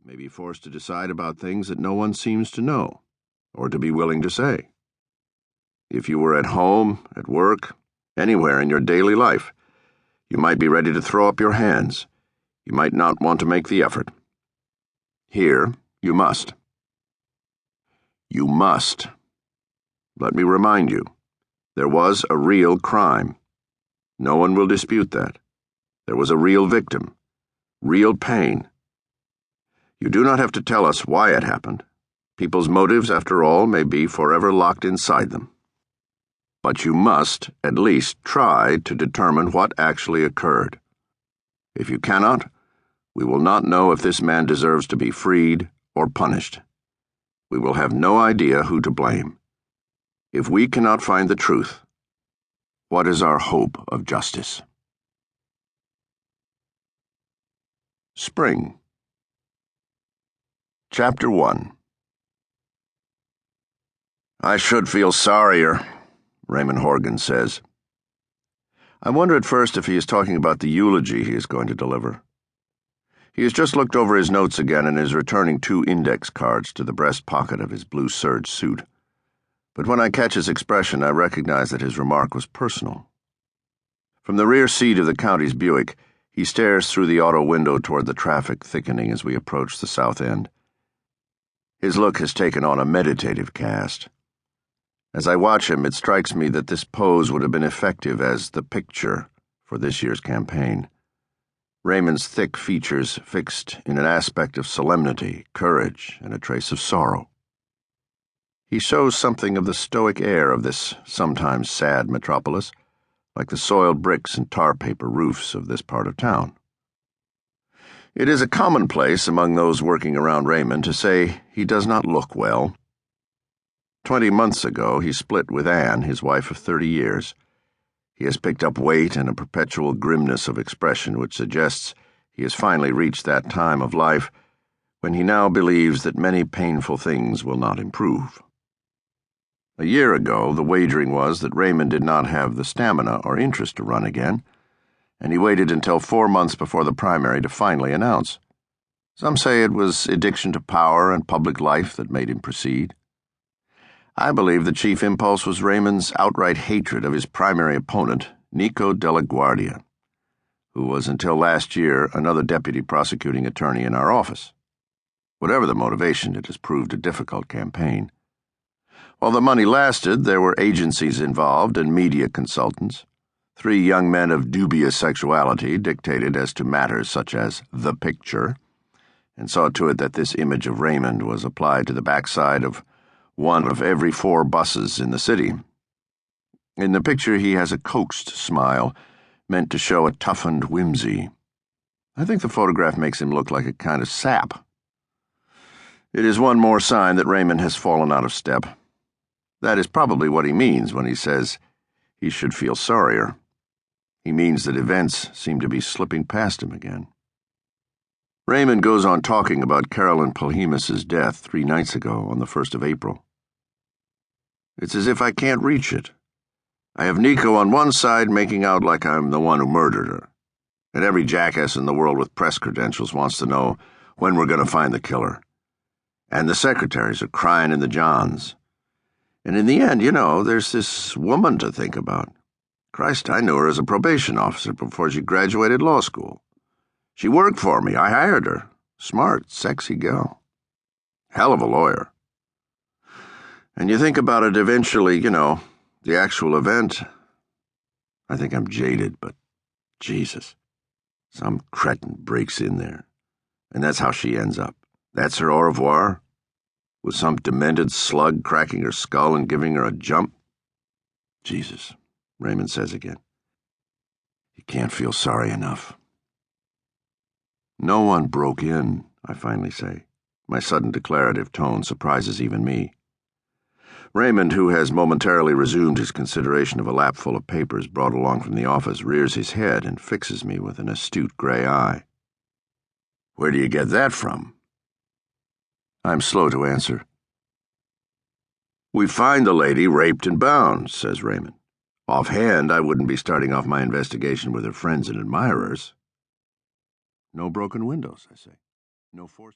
may be forced to decide about things that no one seems to know, or to be willing to say. If you were at home, at work, anywhere in your daily life, you might be ready to throw up your hands. You might not want to make the effort. Here, you must. You must. Let me remind you, there was a real crime. No one will dispute that. There was a real victim, real pain. You do not have to tell us why it happened. People's motives, after all, may be forever locked inside them. But you must at least try to determine what actually occurred. If you cannot, we will not know if this man deserves to be freed or punished. We will have no idea who to blame. If we cannot find the truth, what is our hope of justice? Spring. Chapter 1. I should feel sorrier, Raymond Horgan says. I wonder at first if he is talking about the eulogy he is going to deliver. He has just looked over his notes again and is returning 2 index cards to the breast pocket of his blue serge suit. But when I catch his expression, I recognize that his remark was personal. From the rear seat of the county's Buick, he stares through the auto window toward the traffic thickening as we approach the south end. His look has taken on a meditative cast. As I watch him, it strikes me that this pose would have been effective as the picture for this year's campaign. Raymond's thick features fixed in an aspect of solemnity, courage, and a trace of sorrow. He shows something of the stoic air of this sometimes sad metropolis, like the soiled bricks and tar paper roofs of this part of town. It is a commonplace among those working around Raymond to say he does not look well. 20 months ago, he split with Anne, his wife of 30 years. He has picked up weight and a perpetual grimness of expression which suggests he has finally reached that time of life when he now believes that many painful things will not improve. A year ago, the wagering was that Raymond did not have the stamina or interest to run again, and he waited until 4 months before the primary to finally announce. Some say it was addiction to power and public life that made him proceed. I believe the chief impulse was Raymond's outright hatred of his primary opponent, Nico Della Guardia, who was until last year another deputy prosecuting attorney in our office. Whatever the motivation, it has proved a difficult campaign. While the money lasted, there were agencies involved and media consultants. 3 young men of dubious sexuality dictated as to matters such as the picture, and saw to it that this image of Raymond was applied to the backside of one of every 4 buses in the city. In the picture, he has a coaxed smile, meant to show a toughened whimsy. I think the photograph makes him look like a kind of sap. It is one more sign that Raymond has fallen out of step. That is probably what he means when he says he should feel sorrier. He means that events seem to be slipping past him again. Raymond goes on talking about Carolyn Polhemus's death 3 nights ago on the 1st of April. It's as if I can't reach it. I have Nico on one side making out like I'm the one who murdered her, and every jackass in the world with press credentials wants to know when we're going to find the killer. And the secretaries are crying in the johns. And in the end, there's this woman to think about. Christ, I knew her as a probation officer before she graduated law school. She worked for me. I hired her. Smart, sexy girl. Hell of a lawyer. And you think about it eventually, the actual event. I think I'm jaded, but Jesus. Some cretin breaks in there. And that's how she ends up. That's her au revoir? With some demented slug cracking her skull and giving her a jump? Jesus, Raymond says again. You can't feel sorry enough. No one broke in, I finally say. My sudden declarative tone surprises even me. Raymond, who has momentarily resumed his consideration of a lapful of papers brought along from the office, rears his head and fixes me with an astute gray eye. Where do you get that from? I'm slow to answer. We find the lady raped and bound, says Raymond. Offhand, I wouldn't be starting off my investigation with her friends and admirers. No broken windows, I say. No forced